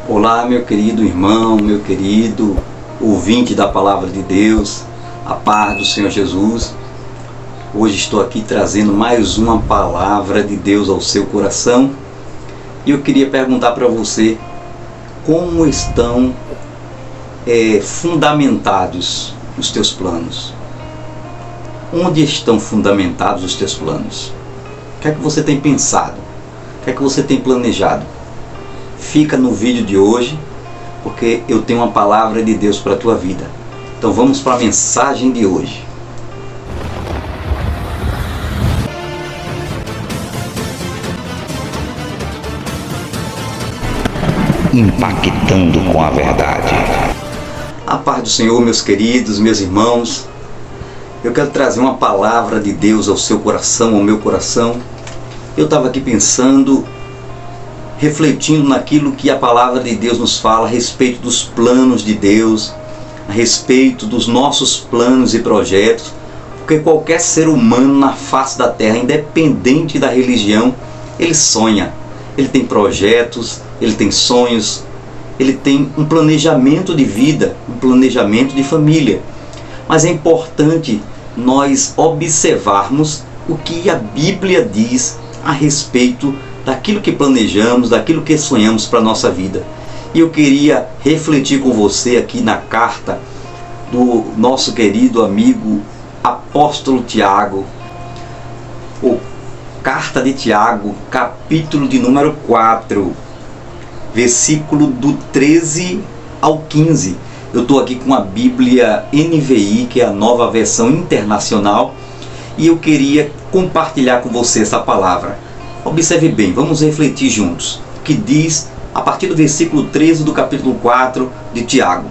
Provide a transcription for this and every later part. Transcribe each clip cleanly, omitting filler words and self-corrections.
Olá, meu querido irmão, meu querido ouvinte da Palavra de Deus, a paz do Senhor Jesus. Hoje estou aqui trazendo mais uma palavra de Deus ao seu coração e eu queria perguntar para você como estão fundamentados os teus planos. Onde estão fundamentados os teus planos? O que é que você tem pensado? O que é que você tem planejado? Fica no vídeo de hoje, porque eu tenho uma palavra de Deus para a tua vida. Então vamos para a mensagem de hoje. Impactando com a verdade. A paz do Senhor, meus queridos, meus irmãos. Eu quero trazer uma palavra de Deus ao seu coração, ao meu coração. Eu estava aqui pensando, refletindo naquilo que a palavra de Deus nos fala a respeito dos planos de Deus, a respeito dos nossos planos e projetos, porque qualquer ser humano na face da terra, independente da religião, ele sonha, ele tem projetos, ele tem sonhos, ele tem um planejamento de vida, um planejamento de família. Mas é importante nós observarmos o que a Bíblia diz a respeito daquilo que planejamos, daquilo que sonhamos para a nossa vida. E eu queria refletir com você aqui na carta do nosso querido amigo apóstolo Tiago, ou carta de Tiago, capítulo de número 4, versículo do 13 ao 15. Eu estou aqui com a Bíblia NVI, que é a nova versão internacional, e eu queria compartilhar com você essa palavra. Observe bem, vamos refletir juntos o que diz a partir do versículo 13 do capítulo 4 de Tiago.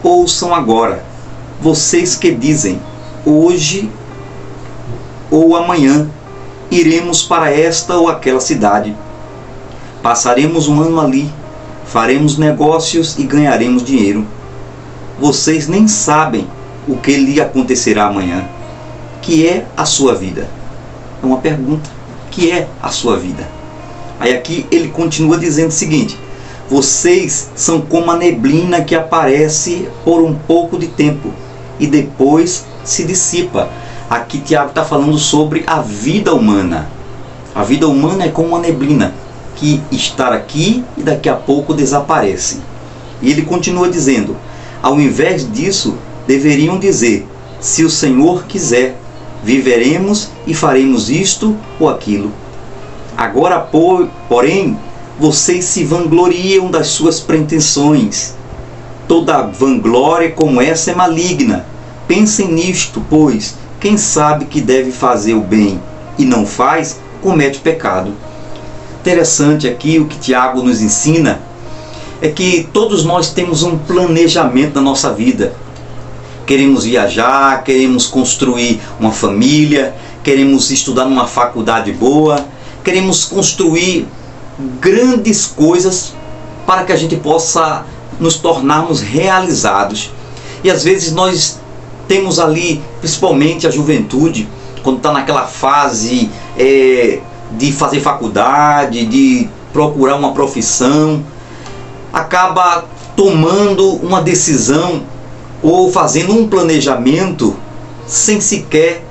Ouçam agora, vocês que dizem, hoje ou amanhã iremos para esta ou aquela cidade, passaremos um ano ali, faremos negócios e ganharemos dinheiro. Vocês nem sabem o que lhe acontecerá amanhã, que é a sua vida. É uma pergunta. Que é a sua vida. Aí aqui ele continua dizendo o seguinte: vocês são como a neblina que aparece por um pouco de tempo e depois se dissipa. Aqui Tiago está falando sobre a vida humana. A vida humana é como uma neblina que está aqui e daqui a pouco desaparece. E ele continua dizendo: ao invés disso, deveriam dizer, se o Senhor quiser, viveremos e faremos isto ou aquilo. Agora, porém, vocês se vangloriam das suas pretensões. Toda vanglória como essa é maligna. Pensem nisto, pois quem sabe que deve fazer o bem e não faz, comete pecado. Interessante aqui o que Tiago nos ensina é que todos nós temos um planejamento na nossa vida. Queremos viajar, queremos construir uma família, queremos estudar numa faculdade boa, queremos construir grandes coisas para que a gente possa nos tornarmos realizados. E às vezes nós temos ali, principalmente a juventude, quando está naquela fase de fazer faculdade, de procurar uma profissão, acaba tomando uma decisão ou fazendo um planejamento sem sequer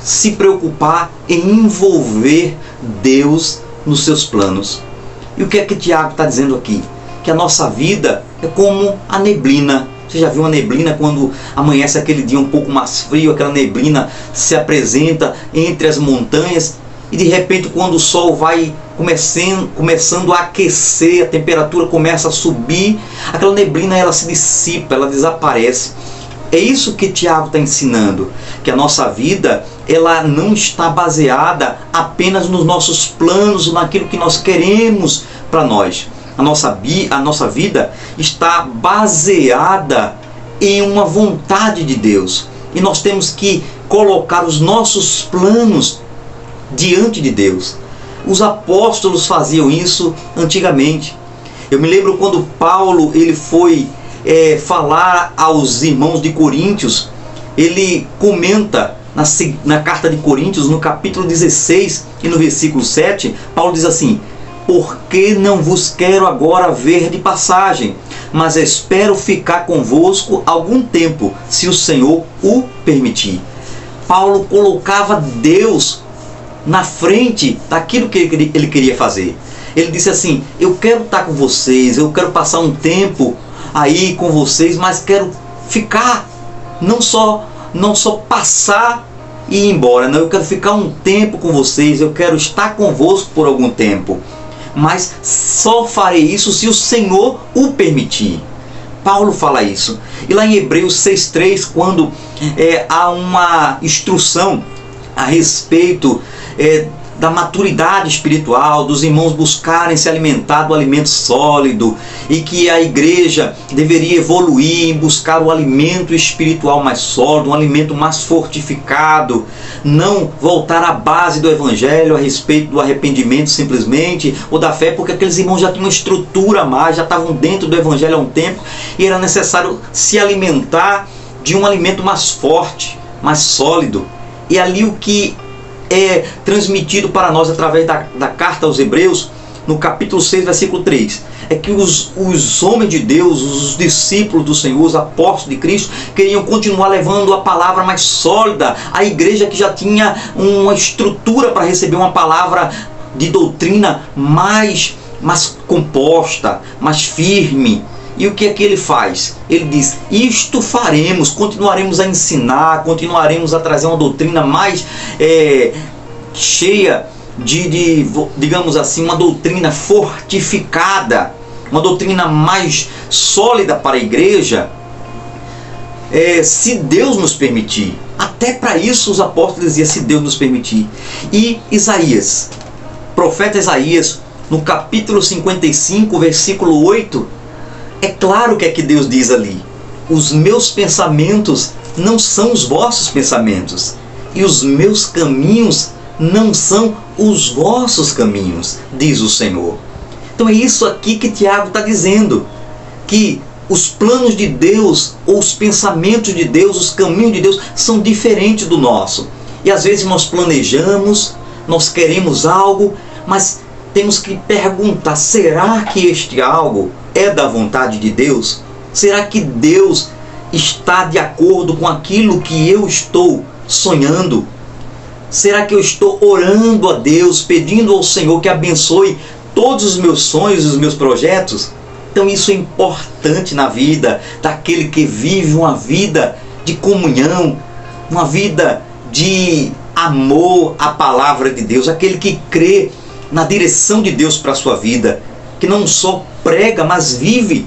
se preocupar em envolver Deus nos seus planos. E o que é que Tiago está dizendo aqui? Que a nossa vida é como a neblina. Você já viu uma neblina quando amanhece aquele dia um pouco mais frio, aquela neblina se apresenta entre as montanhas e de repente quando o sol vai começando a aquecer, a temperatura começa a subir, aquela neblina ela se dissipa, ela desaparece. É isso que Tiago está ensinando, que a nossa vida ela não está baseada apenas nos nossos planos, naquilo que nós queremos para nós. A nossa vida está baseada em uma vontade de Deus. E nós temos que colocar os nossos planos diante de Deus. Os apóstolos faziam isso antigamente. Eu me lembro quando Paulo ele foi falar aos irmãos de Coríntios, ele comenta na carta de Coríntios, no capítulo 16 e no versículo 7, Paulo diz assim: porque não vos quero agora ver de passagem, mas espero ficar convosco algum tempo, se o Senhor o permitir. Paulo colocava Deus na frente daquilo que ele queria fazer. Ele disse assim: eu quero estar com vocês, eu quero passar um tempo aí com vocês, mas quero ficar, não só passar e ir embora, não, eu quero ficar um tempo com vocês, eu quero estar convosco por algum tempo, mas só farei isso se o Senhor o permitir. Paulo fala isso. E lá em Hebreus 6,3, quando há uma instrução a respeito da maturidade espiritual, dos irmãos buscarem se alimentar do alimento sólido, e que a igreja deveria evoluir em buscar o alimento espiritual mais sólido, um alimento mais fortificado, não voltar à base do evangelho a respeito do arrependimento simplesmente, ou da fé, porque aqueles irmãos já tinham uma estrutura a mais, já estavam dentro do evangelho há um tempo, e era necessário se alimentar de um alimento mais forte, mais sólido. E ali o que é transmitido para nós através da carta aos Hebreus, no capítulo 6, versículo 3, é que os homens de Deus, os discípulos do Senhor, os apóstolos de Cristo, queriam continuar levando a palavra mais sólida, a igreja que já tinha uma estrutura para receber uma palavra de doutrina mais composta, mais firme. E o que é que ele faz? Ele diz: isto faremos, continuaremos a ensinar, continuaremos a trazer uma doutrina mais cheia de, digamos assim, uma doutrina fortificada, uma doutrina mais sólida para a igreja, se Deus nos permitir. Até para isso os apóstolos diziam: se Deus nos permitir. E Isaías, profeta Isaías, no capítulo 55, versículo 8, é claro o que é que Deus diz ali: os meus pensamentos não são os vossos pensamentos, e os meus caminhos não são os vossos caminhos, diz o Senhor. Então é isso aqui que Tiago está dizendo, que os planos de Deus, ou os pensamentos de Deus, os caminhos de Deus são diferentes do nosso. E às vezes nós planejamos, nós queremos algo, mas temos que perguntar: será que este algo é da vontade de Deus? Será que Deus está de acordo com aquilo que eu estou sonhando? Será que eu estou orando a Deus, pedindo ao Senhor que abençoe todos os meus sonhos e os meus projetos? Então isso é importante na vida daquele que vive uma vida de comunhão, uma vida de amor à palavra de Deus, aquele que crê na direção de Deus para a sua vida, que não só prega, mas vive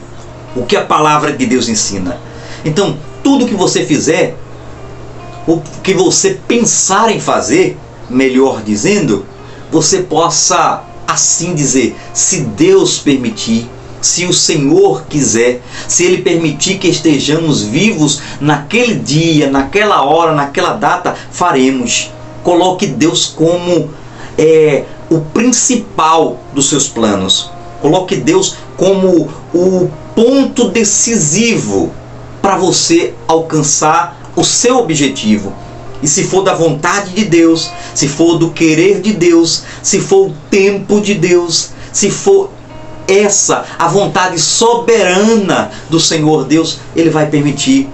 o que a palavra de Deus ensina. Então, tudo que você fizer, o que você pensar em fazer, melhor dizendo, você possa assim dizer: se Deus permitir, se o Senhor quiser, se Ele permitir que estejamos vivos naquele dia, naquela hora, naquela data, faremos. Coloque Deus como o principal dos seus planos. Coloque Deus como o ponto decisivo para você alcançar o seu objetivo. E se for da vontade de Deus, se for do querer de Deus, se for o tempo de Deus, se for essa a vontade soberana do Senhor Deus, Ele vai permitir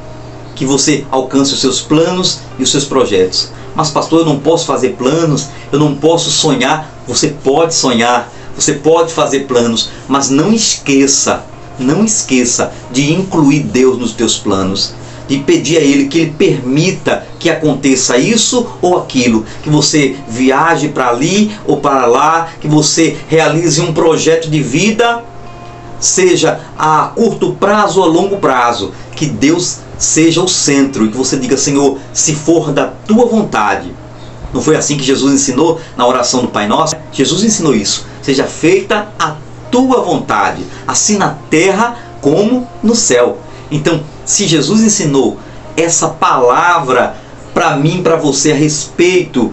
que você alcance os seus planos e os seus projetos. Mas pastor, eu não posso fazer planos, eu não posso sonhar. Você pode sonhar, você pode fazer planos, mas não esqueça de incluir Deus nos teus planos, de pedir a Ele que Ele permita que aconteça isso ou aquilo, que você viaje para ali ou para lá, que você realize um projeto de vida, seja a curto prazo ou a longo prazo, que Deus seja o centro e que você diga: Senhor, se for da Tua vontade. Não foi assim que Jesus ensinou na oração do Pai Nosso? Jesus ensinou isso: seja feita a Tua vontade, assim na terra como no céu. Então, se Jesus ensinou essa palavra para mim, para você, a respeito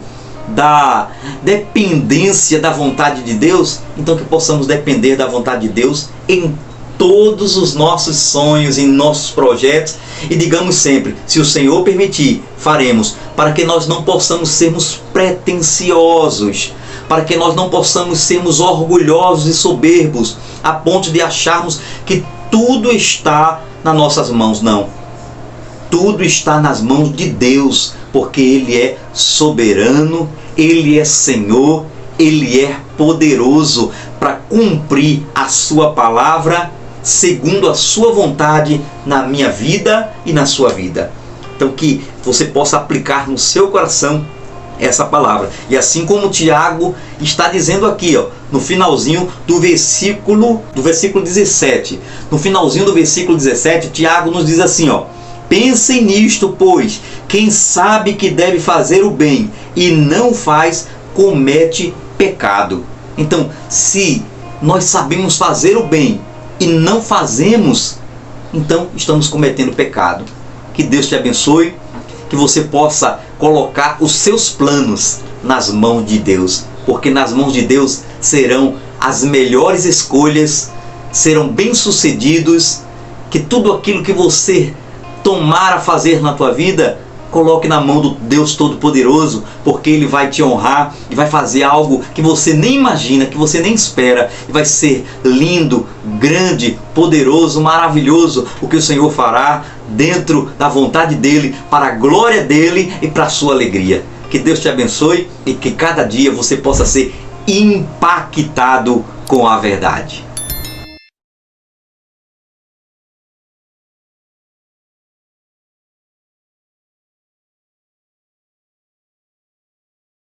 da dependência da vontade de Deus, então que possamos depender da vontade de Deus em todos os nossos sonhos, em nossos projetos, e digamos sempre: se o Senhor permitir, faremos, para que nós não possamos sermos pretensiosos, para que nós não possamos sermos orgulhosos e soberbos, a ponto de acharmos que tudo está nas nossas mãos. Não. Tudo está nas mãos de Deus, porque Ele é soberano, Ele é Senhor, Ele é poderoso para cumprir a sua palavra segundo a sua vontade na minha vida e na sua vida. Então que você possa aplicar no seu coração essa palavra. E assim como Tiago está dizendo aqui, no finalzinho do versículo 17. No finalzinho do versículo 17, Tiago nos diz assim, pensem nisto, pois quem sabe que deve fazer o bem e não faz, comete pecado. Então, se nós sabemos fazer o bem e não fazemos, então estamos cometendo pecado. Que Deus te abençoe, que você possa colocar os seus planos nas mãos de Deus, porque nas mãos de Deus serão as melhores escolhas, serão bem-sucedidos, que tudo aquilo que você tomar a fazer na tua vida, coloque na mão do Deus Todo-Poderoso, porque Ele vai te honrar e vai fazer algo que você nem imagina, que você nem espera, e vai ser lindo, grande, poderoso, maravilhoso o que o Senhor fará dentro da vontade dEle, para a glória dEle e para a sua alegria. Que Deus te abençoe e que cada dia você possa ser impactado com a verdade.